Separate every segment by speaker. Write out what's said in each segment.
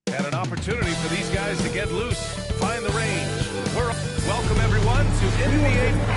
Speaker 1: And an opportunity for these guys to get loose, find the range. Welcome everyone to NBA.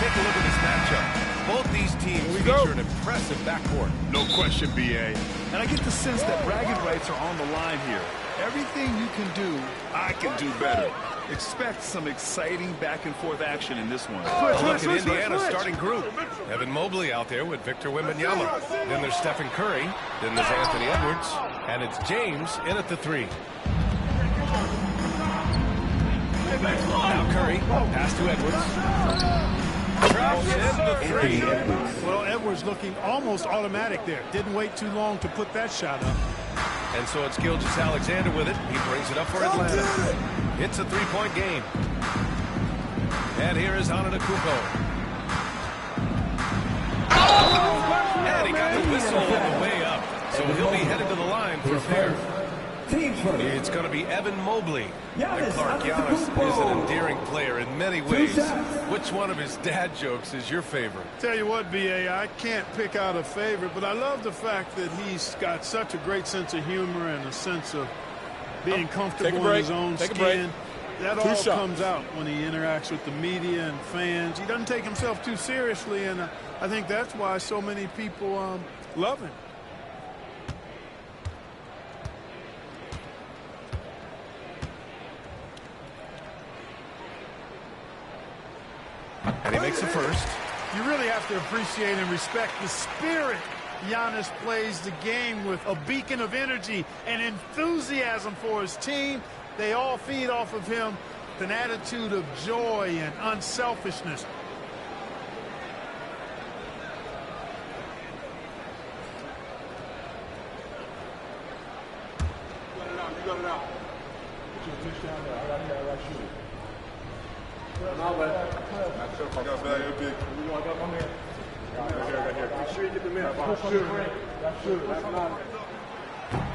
Speaker 1: take a look at this matchup. Both these teams feature an impressive backcourt.
Speaker 2: No question, B.A.
Speaker 3: And I get the sense that bragging rights are on the line here. Everything you can do, I can do better. Expect some exciting back-and-forth action in this one.
Speaker 1: A look at Indiana's starting group. Evan Mobley out there with Victor Wembanyama. Then there's Stephen Curry. Then there's Anthony Edwards. And it's James in at the 3. Now Curry, pass to Edwards. Drops in the 3.
Speaker 4: Well, Edwards looking almost automatic there. Didn't wait too long to put that shot up.
Speaker 1: And so it's Gilgeous-Alexander with it. He brings it up for Atlanta. It's a 3-point game. And here is Antetokounmpo. And he got the whistle on the way up. So he'll be headed to the line for a pair. It's going to be Evan Mobley. And Clark, Giannis is an endearing player in many ways. Which one of his dad jokes is your favorite?
Speaker 4: Tell you what, B.A., I can't pick out a favorite, but I love the fact that he's got such a great sense of humor and a sense of being comfortable in his own skin. That all comes out when he interacts with the media and fans. He doesn't take himself too seriously, and I think that's why so many people love him.
Speaker 1: And he makes the first.
Speaker 4: You really have to appreciate and respect the spirit Giannis plays the game with. A beacon of energy and enthusiasm for his team. They all feed off of him with an attitude of joy and unselfishness.
Speaker 5: You got it out. Put your fish down there. I got shoot. I got bad, you're big. I got my man. Right here. Make sure you get the man.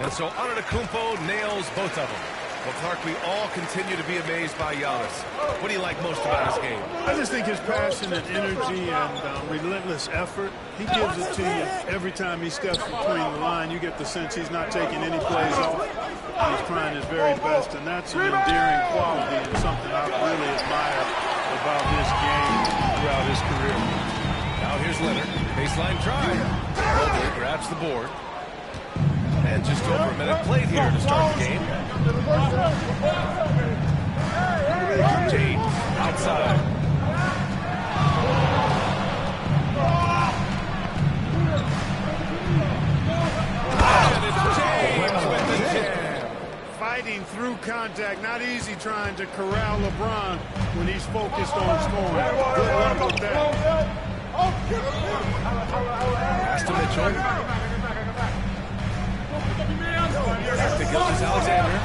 Speaker 1: And so Antetokounmpo nails both of them. Well, Clark, we all continue to be amazed by Giannis. What do you like most about his game?
Speaker 4: I just think his passion and energy and relentless effort. He gives it to you every time he steps between the line. You get the sense he's not taking any plays off. He's trying his very best, and that's an endearing quality and something I really admire about his game throughout his career.
Speaker 1: Now here's Leonard. Baseline drive. Mobley grabs the board. And just over a minute played here to start the game. James outside. And it's James with the jam.
Speaker 4: Fighting through contact, not easy trying to corral LeBron when he's focused on scoring. Good luck with that.
Speaker 1: Pass to Mitchell. Back to Gilgeous-Alexander.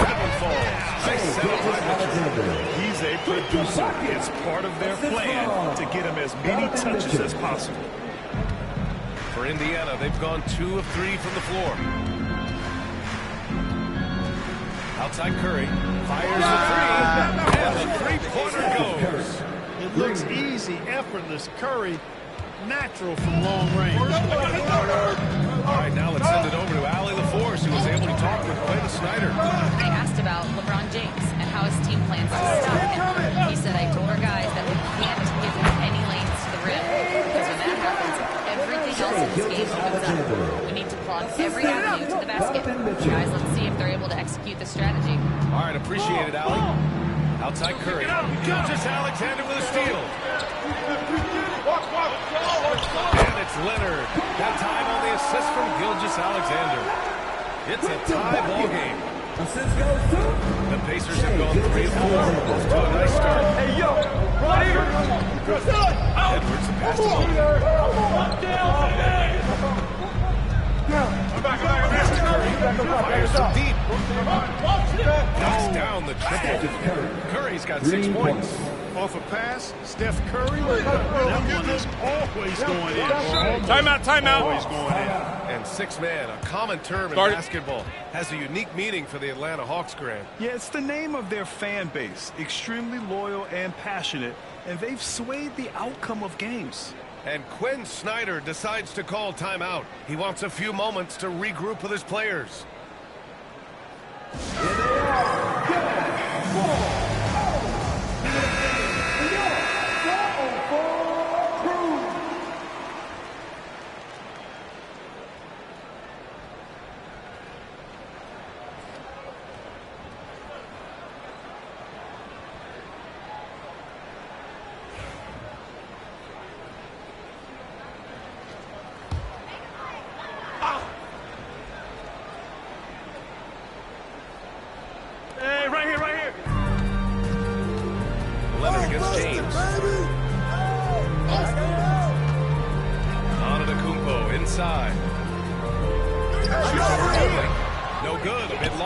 Speaker 1: That one falls. Nice set by Mitchell.
Speaker 3: He's a producer. It's part of their plan to get him as many touches as possible.
Speaker 1: For Indiana, they've gone 2 of 3 from the floor. Outside Curry. Fires the 3. And the three-pointer goes.
Speaker 4: It looks easy, effortless. Curry, natural from long range.
Speaker 1: All right, now let's send it over to Allie LaForce, who was able to talk with Quinn Snyder.
Speaker 6: They asked about LeBron James and how his team plans to stop him. He said, I told our guys that we can't give him any lanes to the rim, because when that happens, everything else in this game opens up. We need to plug every avenue to the basket. Guys, let's see if they're able to execute the strategy.
Speaker 1: All right, appreciate it, Allie. Outside Curry. Gilgeous-Alexander with a steal. And it's Leonard. That time on the assist from Gilgeous-Alexander. It's a tie ball game. The Pacers have gone 3 of 4. Off to a nice start.
Speaker 5: Hey, yo, right here.
Speaker 1: Edwards, the pass to fires from deep. Knocks down the triple. Curry's got 6 points.
Speaker 4: Off a pass, Steph Curry. That one is always going in.
Speaker 2: Timeout.
Speaker 4: Always going in.
Speaker 1: And 6-man, a common term in basketball, has a unique meaning for the Atlanta Hawks, Grant.
Speaker 3: Yeah, it's the name of their fan base. Extremely loyal and passionate, and they've swayed the outcome of games.
Speaker 1: And Quinn Snyder decides to call timeout. He wants a few moments to regroup with his players.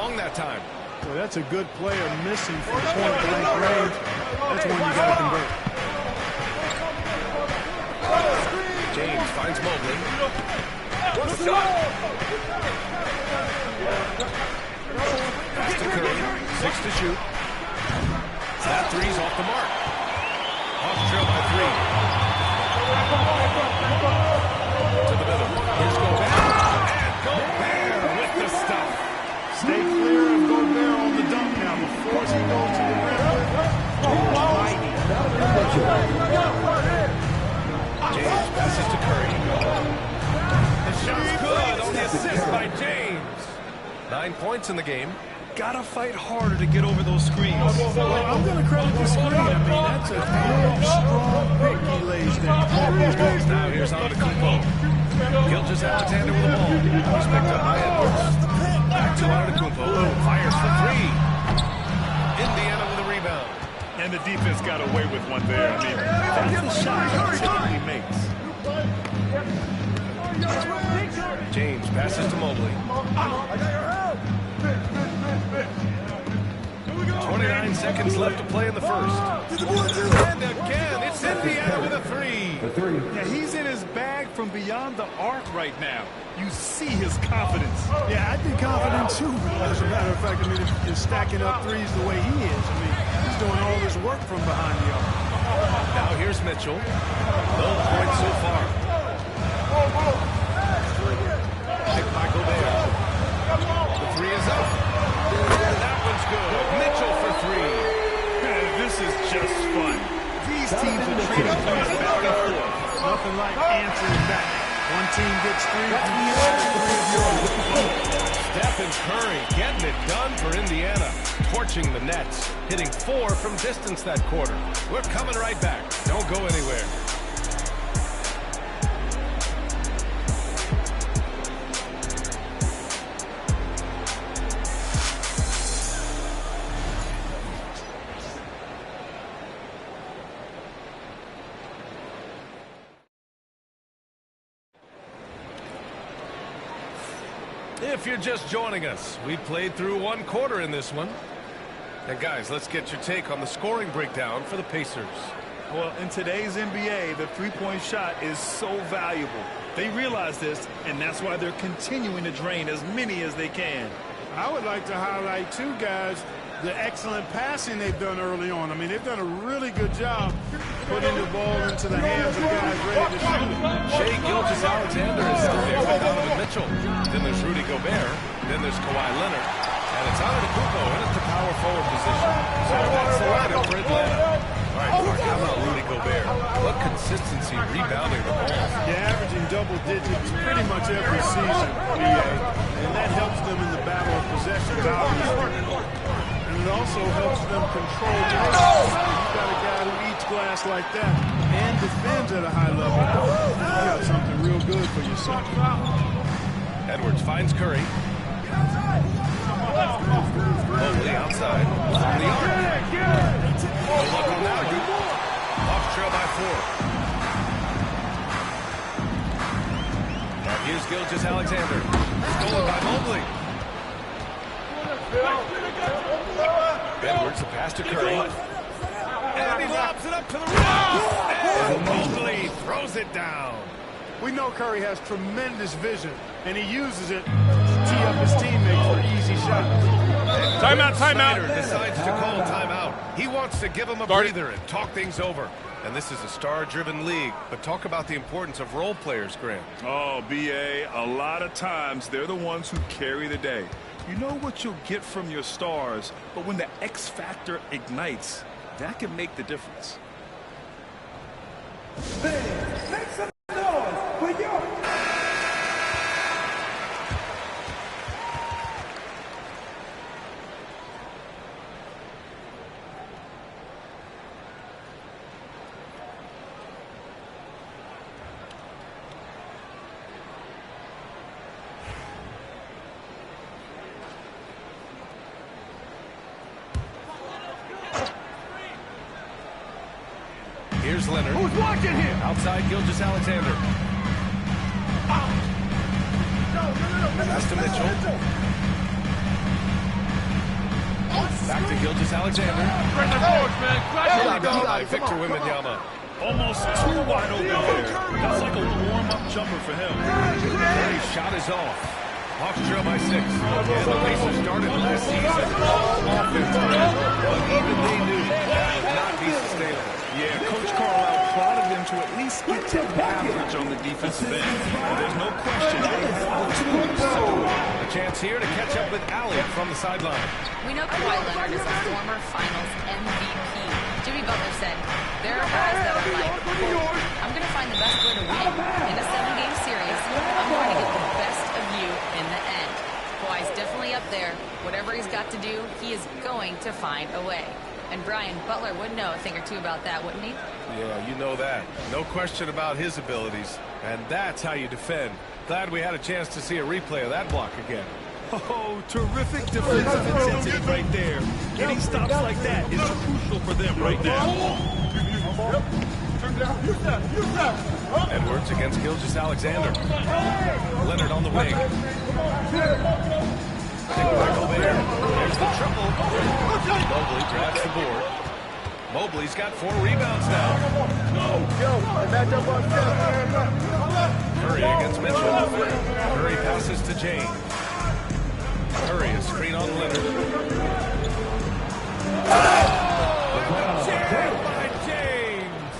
Speaker 1: long that time.
Speaker 4: Well, that's a good player missing from point-blank range. That's when you got to convert.
Speaker 1: James finds Mobley. Pass to Curry. 6 to shoot. That three's off the mark. Hawks trail by 3. To the middle. Here's Gobert. And Gobert with the stuff.
Speaker 4: Stay clear of Gobert on the dunk now. Before he goes to the rim.
Speaker 1: James passes to Curry. The shot's good on the assist by James. 9 points in the game.
Speaker 3: Gotta fight harder to get over those screens.
Speaker 4: Well, I'm going to credit the screen. I mean, that's a big, strong pick he lays down.
Speaker 1: Now here's Antetokounmpo. Gilgeous-Alexander with the ball. He's picked up by Edwards. Back to Antetokounmpo. Fires for 3. Indiana with a rebound.
Speaker 3: And the defense got away with one there. I mean, that's the shot he typically makes.
Speaker 1: James passes to Mobley. 29 seconds left to play in the first. And again, it's Indiana with a 3.
Speaker 3: Yeah, he's in his bag from beyond the arc right now. You see his confidence.
Speaker 4: Yeah, I'd be confident too. As a matter of fact, I mean, if you're stacking up threes the way he is, I mean, he's doing all this work from behind the arc.
Speaker 1: Now here's Mitchell. No points so far. Picked by Gobert. The 3 is up. That one's good. Mitchell for 3.
Speaker 3: Man, this is just fun. These teams are trading points back and forth.
Speaker 4: Nothing like answering back. One team gets 3 from the other, 3 of yours.
Speaker 1: Steph and Curry getting it done for Indiana. Torching the Nets. Hitting 4 from distance that quarter. We're coming right back. Don't go anywhere. If you're just joining us, we played through 1 quarter in this one. And guys, let's get your take on the scoring breakdown for the Pacers.
Speaker 3: Well, in today's NBA, the three-point shot is so valuable. They realize this, and that's why they're continuing to drain as many as they can.
Speaker 4: I would like to highlight, too, guys, the excellent passing they've done early on. I mean, they've done a really good job putting the ball into the hands of guys ready to shoot it.
Speaker 1: Shai Gilgeous-Alexander is out there with Donovan Mitchell. Then there's Rudy Gobert. Then there's Kawhi Leonard. And it's Antetokounmpo in at the power forward position. So that's the lineup for Atlanta. All right, Mark, how about Rudy Gobert? What consistency rebounding the ball.
Speaker 4: Yeah, averaging double digits pretty much every season, BA. And that helps them in the battle of possessions, obviously. And it also helps them control the game. You've got a guy who eats glass like that and defends at a high level. You got something real good for yourself.
Speaker 1: Edwards finds Curry. Mobley outside. From the arc. No luck on that one. Hawks trail by 4. And here's Gilgeous-Alexander. Stolen by Mobley. Edwards, a pass to Curry. And he lobs it up to the rim. And Mobley throws it down.
Speaker 4: We know Curry has tremendous vision, and he uses it to tee up his teammates for easy shots.
Speaker 2: Timeout, timeout.
Speaker 1: Snyder decides to call timeout. He wants to give him a breather and talk things over. And this is a star-driven league. But talk about the importance of role players, Grant.
Speaker 3: Oh, B.A., a lot of times they're the ones who carry the day. You know what you'll get from your stars, but when the X factor ignites, that can make the difference.
Speaker 7: Make some noise for your...
Speaker 1: Here's Leonard.
Speaker 7: Who's watching here?
Speaker 1: Outside Gilgeous-Alexander. Pass to Mitchell. Back to Gilgeous-Alexander. Early down by Victor Wembanyama.
Speaker 3: Almost too wide open there. That's like a warm-up jumper for him.
Speaker 1: His shot is off. Hawks trail by 6. And the Pacers started last season all offense. But even they knew that would not be sustainable.
Speaker 3: Yeah, Coach Carlisle prodded them to at least get to average on the defensive end. And there's no question they have the tools to do it.
Speaker 1: A chance here to catch up with Allie from the sideline.
Speaker 6: We know Kawhi Leonard is a former Finals MVP. Jimmy Butler said, there are guys that are like, quote, I'm going to find the best way to win. In a 7-game series, I'm going to get the best of you in the end. Kawhi's definitely up there. Whatever he's got to do, he is going to find a way. And Brian, Butler would know a thing or two about that, wouldn't he?
Speaker 1: Yeah, you know that. No question about his abilities. And that's how you defend. Glad we had a chance to see a replay of that block again.
Speaker 3: Oh, terrific defensive intensity right there. Getting stops like that is crucial for them right now.
Speaker 1: Edwards against Gilgeous-Alexander. Leonard on the wing. Taken by Gobert. There's the triple. Mobley grabs the board. Mobley's got 4 rebounds now. Curry against Mitchell. Curry passes to James. Curry, a screen on Leonard.
Speaker 4: By James.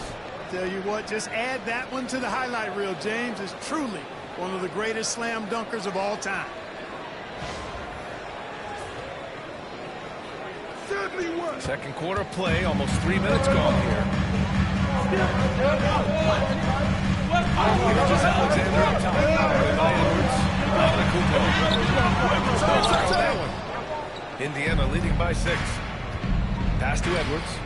Speaker 4: Tell you what, just add that one to the highlight reel. James is truly one of the greatest slam dunkers of all time.
Speaker 1: Second quarter play, almost 3 minutes gone here. Gilgeous-Alexander up top. By Edwards. Indiana leading by 6. Pass to Edwards.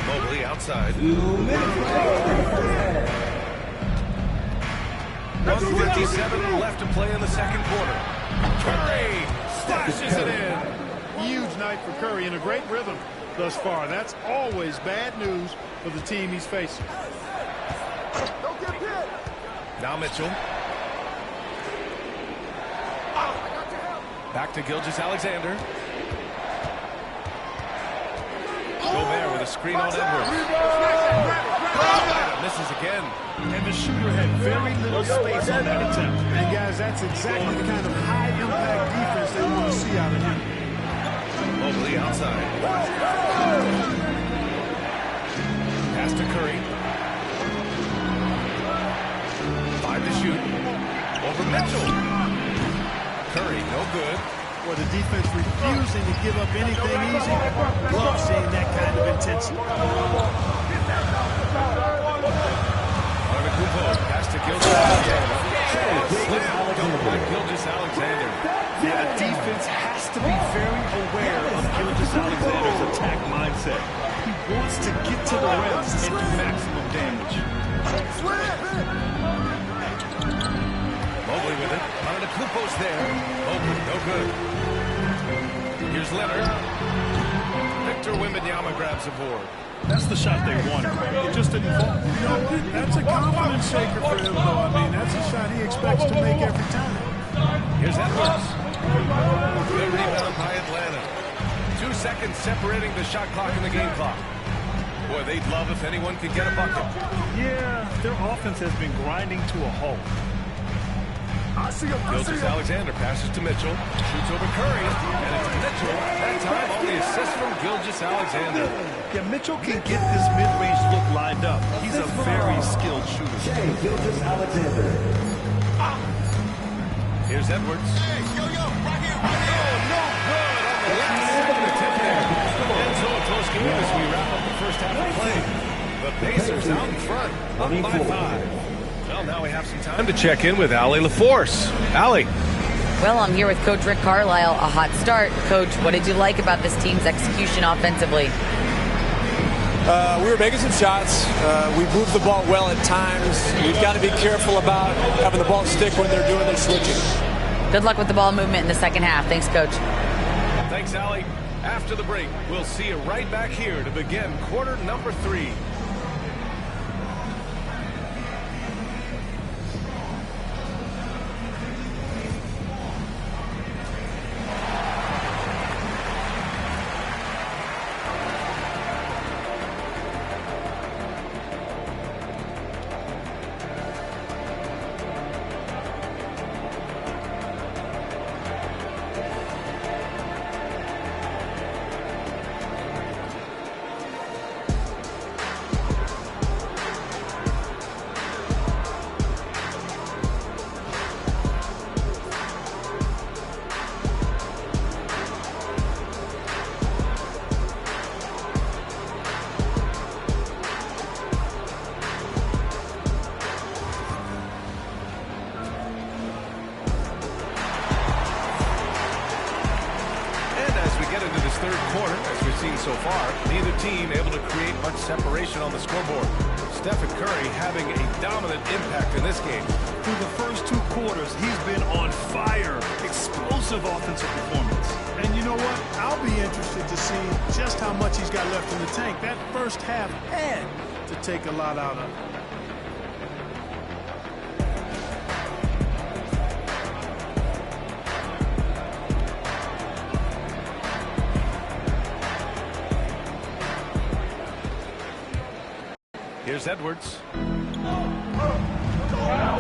Speaker 1: Mobley outside. 1:57 left to play in the second quarter. Curry slashes it in.
Speaker 4: Huge night for Curry in a great rhythm thus far. That's always bad news for the team he's facing.
Speaker 1: Now Mitchell. Back to Gilgeous-Alexander. Gobert with a screen on Edwards. Misses again.
Speaker 3: And the shooter had very little space on that attempt.
Speaker 4: And guys, that's exactly the kind of high-impact defense they want to see out of him.
Speaker 1: Mobley outside. Pass to Curry. 5 to shoot. Over Mitchell. Curry, no good.
Speaker 4: Well, the defense refusing to give up anything easy. Love seeing that kind of intensity.
Speaker 1: Pass to Gilgeous-Alexander. Gilgeous-Alexander.
Speaker 3: Yeah, defense has to be very aware of Gilgeous-Alexander's attack mindset. He wants to get to the rim and do maximum damage.
Speaker 1: Mobley with it. Antetokounmpo's there. Mobley, no good. Here's Leonard. Victor Wembanyama grabs a board.
Speaker 3: That's the shot they wanted. It just didn't fall.
Speaker 4: You know, that's a confidence shaker for him, though. I mean, that's a shot he expects to make every time.
Speaker 1: Here's Edwards. Good rebound by Atlanta. 2 seconds separating the shot clock and the game clock. Boy, they'd love if anyone could get a bucket.
Speaker 3: Yeah, their offense has been grinding to a halt.
Speaker 1: Gilgeous-Alexander passes to Mitchell. Shoots over Curry. And it's Mitchell. That time on the assist from Gilgeous-Alexander.
Speaker 3: Yeah, Mitchell can get this mid-range look lined up. He's a very skilled shooter.
Speaker 1: Here's Edwards. Hey, yo, right here. Oh, no good on the last second attempt there. And so a close game as we wrap up the first half of play. The Pacers out in front, up by 5. Well, now we have some time to check in with Allie LaForce. Allie.
Speaker 6: Well, I'm here with Coach Rick Carlisle. A hot start. Coach, what did you like about this team's execution offensively?
Speaker 8: We were making some shots. We moved the ball well at times. We've got to be careful about having the ball stick when they're doing their switching.
Speaker 6: Good luck with the ball movement in the second half. Thanks, Coach.
Speaker 1: Thanks, Allie. After the break, we'll see you right back here to begin quarter number 3. so far. Neither team able to create much separation on the scoreboard. Stephen Curry having a dominant impact in this game.
Speaker 3: Through the first 2 quarters, he's been on fire. Explosive offensive performance.
Speaker 4: And you know what? I'll be interested to see just how much he's got left in the tank. That first half had to take a lot out of it.
Speaker 1: Here's Edwards.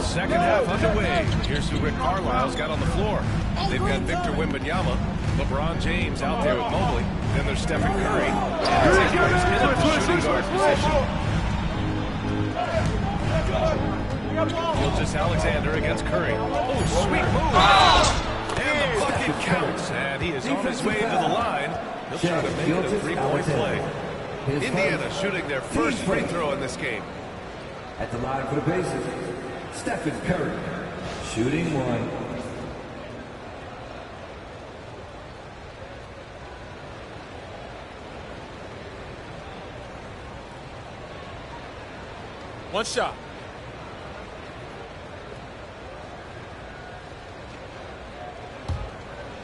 Speaker 1: Second half underway. Here's who Rick Carlisle's got on the floor. They've got Victor Wembanyama, LeBron James out there with Mobley. Then there's Stephen Curry. And Edwards in the shooting guard position. Gilgeous-Alexander against Curry. Oh, sweet move. And the bucket counts. And he is on his way to the line. He'll try to make it a 3-point play. Indiana shooting their first free throw in this game.
Speaker 7: At the line for the bases, Stephen Curry, shooting 1.
Speaker 8: One shot.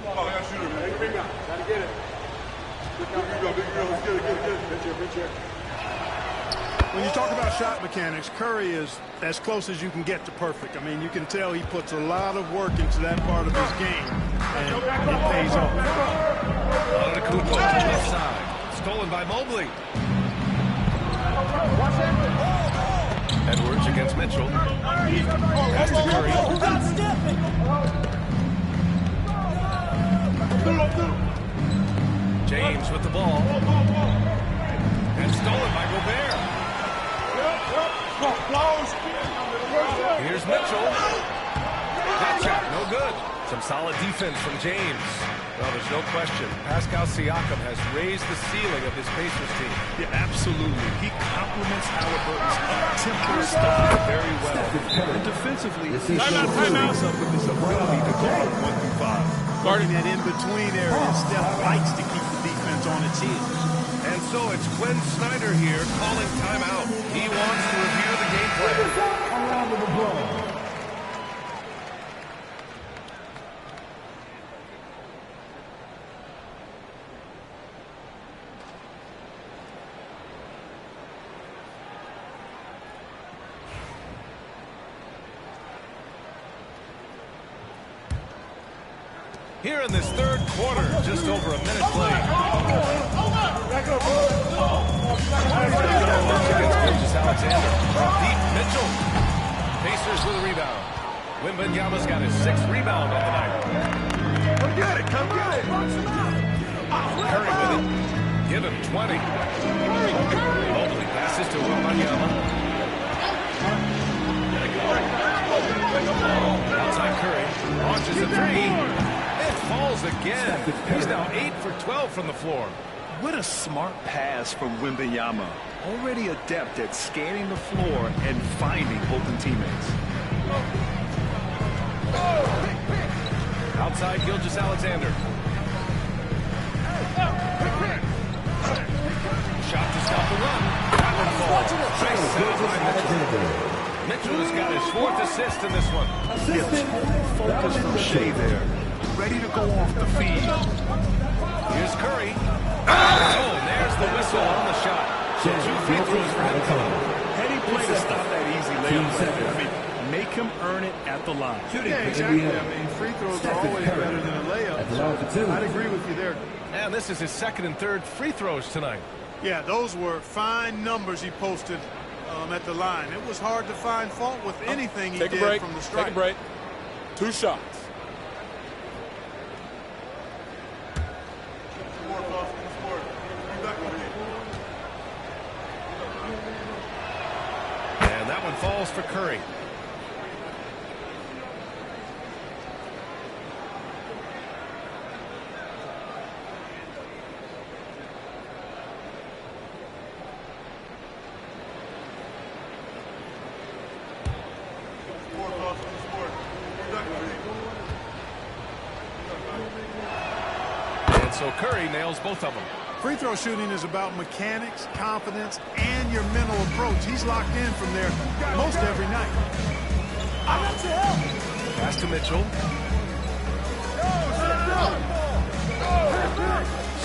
Speaker 5: Oh, I got to shoot it, man. Take a rebound. Gotta get it. Big girl, let's get it. Big chair.
Speaker 4: When you talk about shot mechanics, Curry is as close as you can get to perfect. I mean, you can tell he puts a lot of work into that part of his game, and it pays off.
Speaker 1: Antetokounmpo to the left side. Stolen by Mobley. Edwards against Mitchell. Pass to Curry. James with the ball. And stolen by Gobert. Here's Mitchell. That shot, no good. Some solid defense from James. Well, there's no question. Pascal Siakam has raised the ceiling of his Pacers team.
Speaker 3: Yeah, absolutely. He complements Halliburton's up-tempo style very well. And defensively, he shows up with his ability to go up 1 through 5.
Speaker 4: Guarding that in-between area, Steph likes to keep the defense on its heels.
Speaker 1: And so it's Quinn Snyder here calling timeout. He wants to review the game plan.
Speaker 7: Around the ball.
Speaker 1: Here in this third quarter, just over a minute played. Against Gilgeous-Alexander. Deep Mitchell. Pacers with a rebound. Wembanyama's got his 6th rebound on the night.
Speaker 5: Come get it.
Speaker 1: Curry with it. Give him 20. Mobley passes to Wembanyama. Outside Curry. Launches a 3. Falls again. He's now 8 for 12 from the floor.
Speaker 3: What a smart pass from Wembanyama. Already adept at scanning the floor and finding open teammates.
Speaker 1: Outside Gilgeous-Alexander. Shot to stop the run. That one falls. Nice save by Mitchell. Mitchell has got his 4th assist in this one.
Speaker 3: Focus from Shea there. Ready to go off the feed.
Speaker 1: Here's Curry. Oh, there's the whistle on the shot. So 2 free throws for him coming.
Speaker 3: Heady play to stop that easy layup right there. I mean, make him earn it at the line.
Speaker 4: Yeah, exactly. I mean, free throws are always better than a layup. So I'd agree with you there.
Speaker 1: And this is his 2nd and 3rd free throws tonight.
Speaker 4: Yeah, those were fine numbers he posted at the line. It was hard to find fault with anything he did from the stripe.
Speaker 8: Take a break. 2 shots.
Speaker 1: And that one falls for Curry. And so Curry nails both of them.
Speaker 4: Free throw shooting is about mechanics, confidence, and your mental approach. He's locked in from there most every night.
Speaker 1: Pass to Mitchell.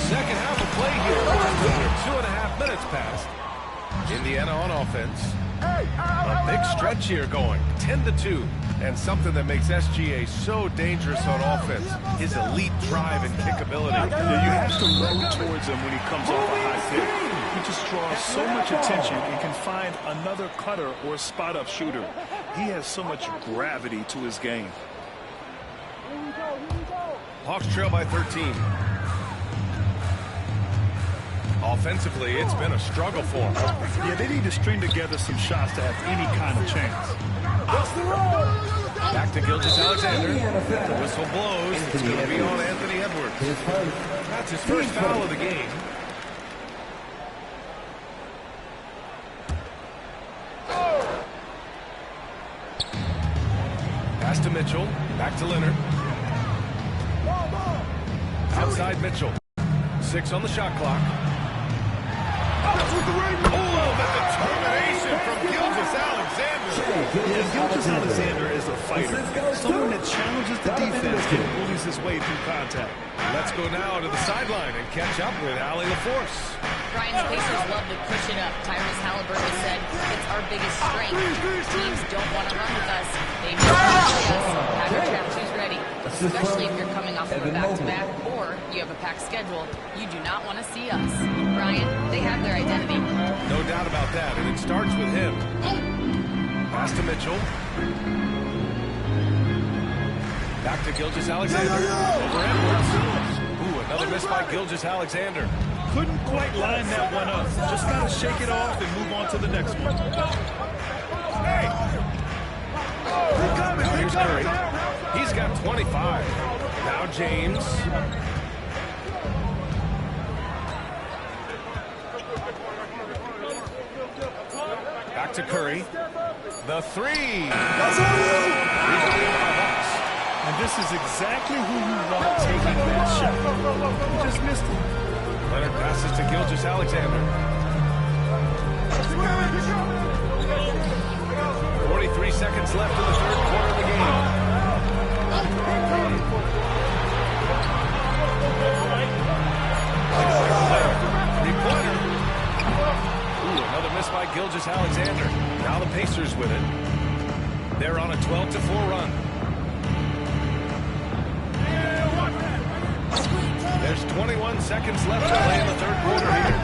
Speaker 1: Second half of play here. 2.5 minutes passed. Indiana on offense. A big stretch here going. 10-2. And something that makes SGA so dangerous on offense. His elite drive and kickability.
Speaker 3: Yeah, you have to load towards him when he comes off a high pick. He just draws so much attention and can find another cutter or spot-up shooter. He has so much gravity to his game.
Speaker 1: Hawks trail by 13. Offensively, it's been a struggle for them.
Speaker 3: Yeah, they need to string together some shots to have any kind of chance.
Speaker 1: Back to Gilgeous-Alexander. The whistle blows. It's going to be on Anthony Edwards. That's his first foul of the game. Pass to Mitchell. Back to Leonard. Outside Mitchell. 6 on the shot clock. Oh, the determination from Gilgeous-Alexander.
Speaker 3: Yeah, Gilgeous-Alexander is a fighter. Someone that challenges the defense and bullies his way through contact.
Speaker 1: Let's go now to the sideline and catch up with Allie LaForce.
Speaker 6: Brian, the Pacers love to push it up. Tyrese Halliburton said it's our biggest strength. Teams don't want to run with us. They want to play us. Have your trap shoes ready. Especially if you're coming off of a back-to-back or you have a packed schedule. You do not want to see us. Brian, they have their identity.
Speaker 1: No doubt about that, and it starts with him. Pass to Mitchell. Back to Gilgeous-Alexander. Over Edwards. Ooh, another miss by Gilgeous-Alexander.
Speaker 3: Couldn't quite line that one up. Just got to shake it off and move on to the next one.
Speaker 1: Here's Curry. He's got 25. Now James. Back to Curry. The three.
Speaker 3: And this is exactly who you want taking that shot. He just missed it.
Speaker 1: Leonard passes to Gilgeous-Alexander. 43 seconds left in the third quarter of the game. Three-pointer. Ooh, another miss by Gilgeous-Alexander. Now the Pacers with it. They're on a 12-4 run. There's 21 seconds left to play in the third quarter here.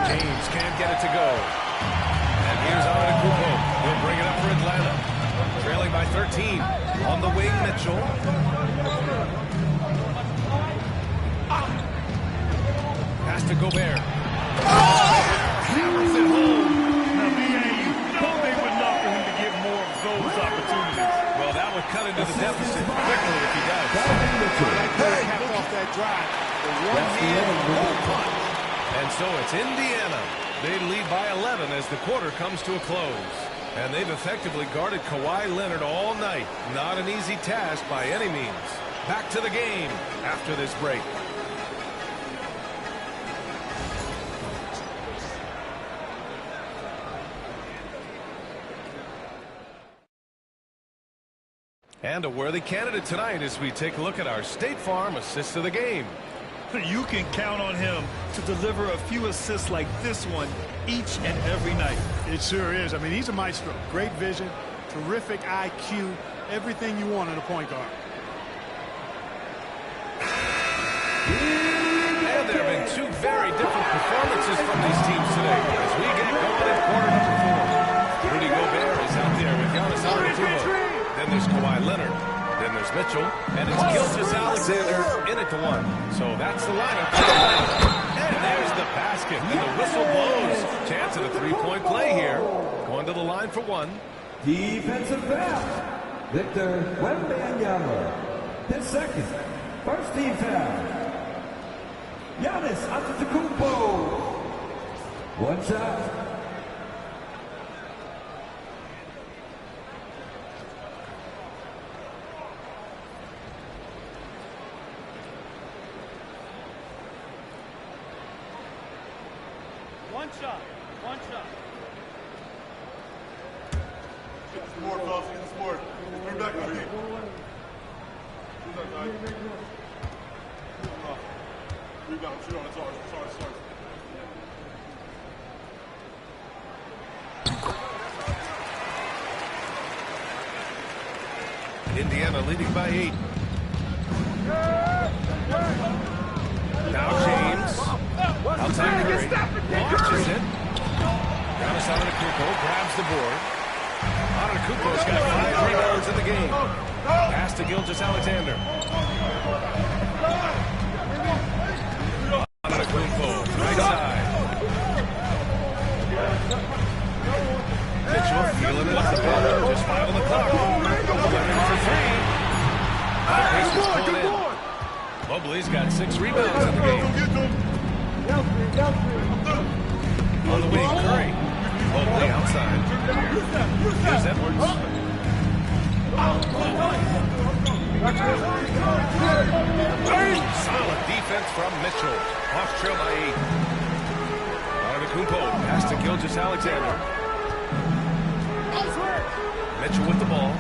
Speaker 1: James can't get it to go. And here's Antetokounmpo. He'll bring it up for Atlanta. Trailing by 13. On the wing, Mitchell. Pass to Gobert. Hammers it home.
Speaker 3: Now, you know they would love for him to get more of those opportunities.
Speaker 1: Well, that would cut into the deficit quickly if he does.
Speaker 4: Hey, capped off that drive.
Speaker 1: And so it's Indiana. They lead by 11 as the quarter comes to a close. And they've effectively guarded Kawhi Leonard all night. Not an easy task by any means. Back to the game after this break. And a worthy candidate tonight as we take a look at our State Farm assist of the game.
Speaker 3: You can count on him to deliver a few assists like this one each and every night.
Speaker 4: It sure is. I mean, he's a maestro. Great vision, terrific IQ, everything you want in a point guard.
Speaker 1: And there have been two very different performances from these teams today as we get going in quarter number 4. Rudy Gobert is out there with Giannis Antetokounmpo. Then there's Kawhi Leonard. Then there's Mitchell, and it's Gilgeous-Alexander in it to 1. So that's the lineup. And there's the basket, and the whistle blows. Chance at a three-point play here. Going to the line for 1.
Speaker 7: Defensive foul. Victor Wembanyama. His second. First team foul. Giannis Antetokounmpo. One shot.
Speaker 5: the board, fellas. Get this board. Turn back on me. Rebound. Shoot on. It's ours. It's ours. It's ours.
Speaker 1: Indiana leading by 8. Now James. Outside Curry. Launches it. Giannis Antetokounmpo grabs the board. Antetokounmpo's got 5 rebounds in the game. Pass to Gilgeous-Alexander. Antetokounmpo, right side. Mitchell feeling it at the bottom. Just 5 on the clock. Looking for 3. Pace is pulled in. Mobley's got 6 rebounds in the game. On the wing, Curry. Mobley outside. Here's Edwards. Solid defense from Mitchell. Hawks trail by 8. Antetokounmpo pass to Gilgeous-Alexander. Mitchell with the ball.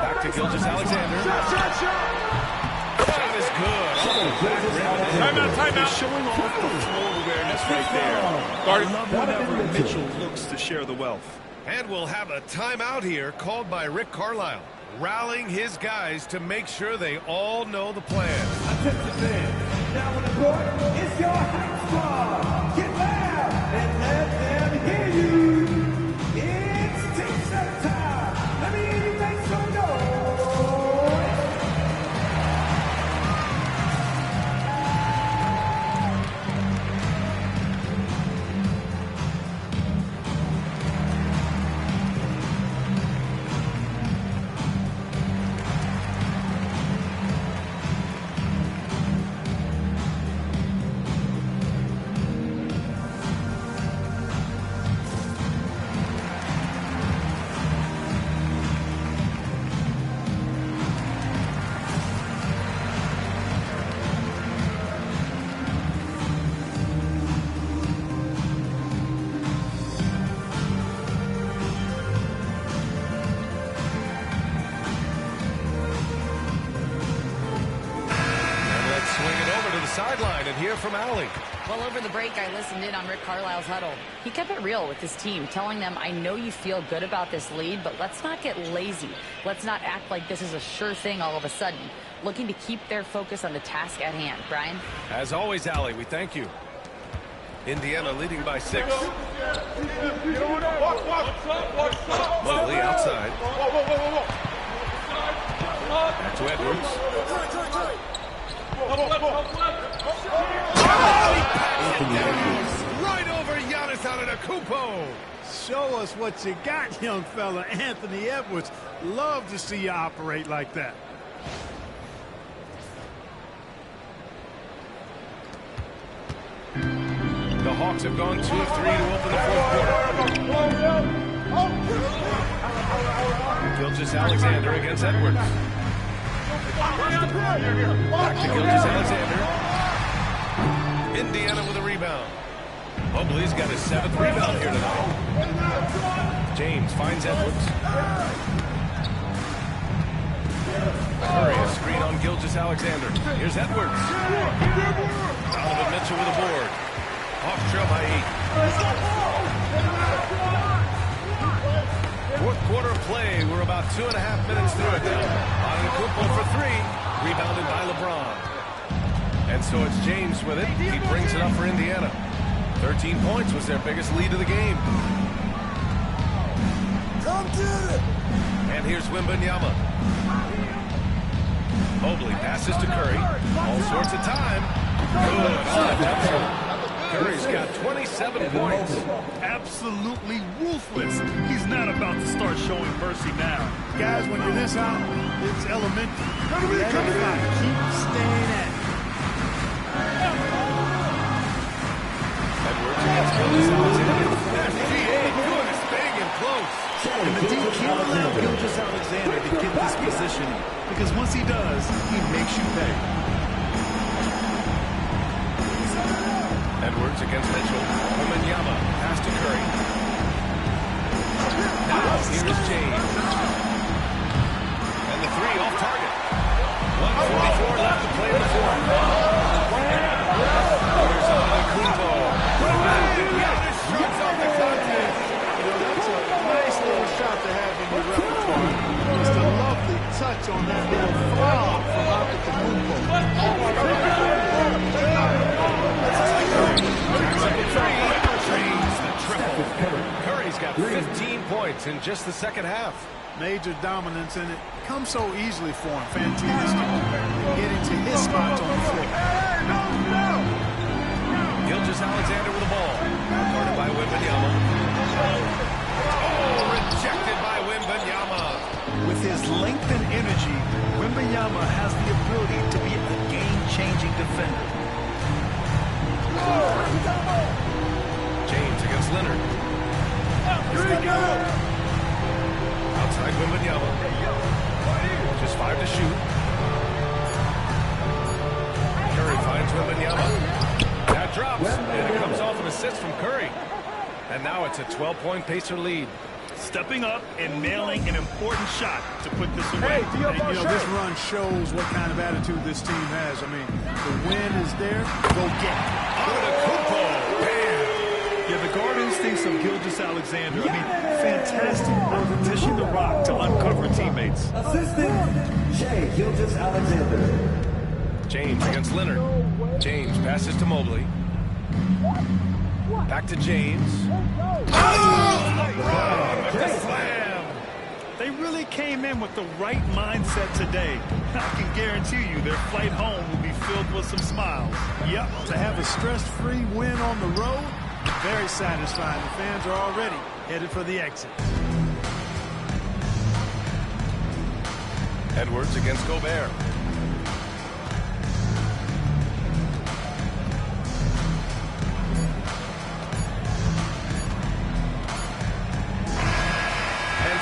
Speaker 1: Back to Gilgeous-Alexander. Shot is good.
Speaker 2: Timeout.
Speaker 3: Showing off the floor awareness right there. I love whenever Mitchell looks to share the wealth.
Speaker 1: And we'll have a timeout here called by Rick Carlisle, rallying his guys to make sure they all know the plan.
Speaker 7: Attention fans, now on the court, it's your hype squad. Get loud and let them hear you. It's team set time. Let me hear you make some noise.
Speaker 1: Sideline and hear from Allie.
Speaker 6: Well, over the break, I listened in on Rick Carlisle's huddle. He kept it real with his team, telling them, I know you feel good about this lead, but let's not get lazy. Let's not act like this is a sure thing all of a sudden. Looking to keep their focus on the task at hand. Brian?
Speaker 1: As always, Allie, we thank you. Indiana leading by 6. Mobley outside. Back to Edwards. Right over Giannis Antetokounmpo.
Speaker 4: Show us what you got, young fella. Anthony Edwards. Love to see you operate like that.
Speaker 1: The Hawks have gone 2 of 3 to open the 4th quarter. Gilgeous-Alexander against Edwards. Back to Gilgeous-Alexander. Indiana with a rebound. Mobley's got his 7th rebound here tonight. James finds Edwards. Curry, a screen on Gilgeous-Alexander. Here's Edwards. Donovan Mitchell with a board. Hawks trail by 8. 4th quarter of play. We're about 2.5 minutes through it now. Antetokounmpo for 3. Rebounded by LeBron. And so it's James with it. He brings it up for Indiana. 13 points was their biggest lead of the game.
Speaker 5: Come get it!
Speaker 1: And here's Wembanyama. Mobley passes to Curry. All sorts of time. Good on the jumper. Curry's got 27 points.
Speaker 3: Absolutely ruthless. He's not about to start showing mercy now.
Speaker 4: Guys, when you're this out, it's elementary. Let him fight. Keep staying at it.
Speaker 1: Edwards against Gilgeous-Alexander. SGA doing his thing and close.
Speaker 3: And the D can't allow Gilgeous-Alexander to get this positioning, because once he does, he makes you pay.
Speaker 1: Edwards against Mitchell. Wembanyama pass to Curry. Here is James. And the three off target. 1:44 left to play in the fourth. Here's Antetokounmpo. Giannis shoots off the contact.
Speaker 4: That's a nice little shot to have in your repertoire. Just a lovely touch on that little foul from Antetokounmpo.
Speaker 1: Curry's got 15 points in just the second half.
Speaker 4: Major dominance, and it comes so easily for him. Fantastic. Getting to his spots on the floor.
Speaker 1: Gilgeous-Alexander with the ball. Guarded by Wembanyama. Oh, rejected by Wembanyama.
Speaker 9: With his length and energy, Wembanyama has the ability to be a game-changing defender.
Speaker 1: James against Leonard.
Speaker 4: Here we go.
Speaker 1: Outside Wembanyama. Just 5 to shoot. Curry finds Wembanyama. That drops, and it comes off an assist from Curry. And now it's a 12-point Pacer lead.
Speaker 3: Stepping up and nailing an important shot to put this away.
Speaker 4: And, this run shows what kind of attitude this team has. I mean, the win is there. Go get it.
Speaker 1: Antetokounmpo. Bam.
Speaker 3: Yeah, the guard instincts of Gilgeous-Alexander. I mean, fantastic work dishing the rock to uncover teammates.
Speaker 7: Assistant, Shai Gilgeous-Alexander.
Speaker 1: James against Leonard. James passes to Mobley. Back to James. Oh, with the slam.
Speaker 3: They really came in with the right mindset today. I can guarantee you their flight home will be filled with some smiles.
Speaker 4: Yep, to have a stress-free win on the road, very satisfying. The fans are already headed for the exit.
Speaker 1: Edwards against Gobert.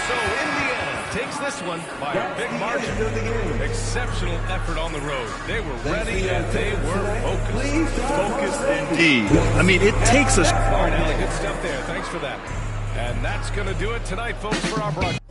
Speaker 1: So in the end, takes this one by a big margin. Exceptional effort on the road. They were ready and they were focused.
Speaker 3: Focused indeed. I mean, it takes us.
Speaker 1: All right, Allie, good stuff there. Thanks for that. And that's going to do it tonight, folks, for our broadcast.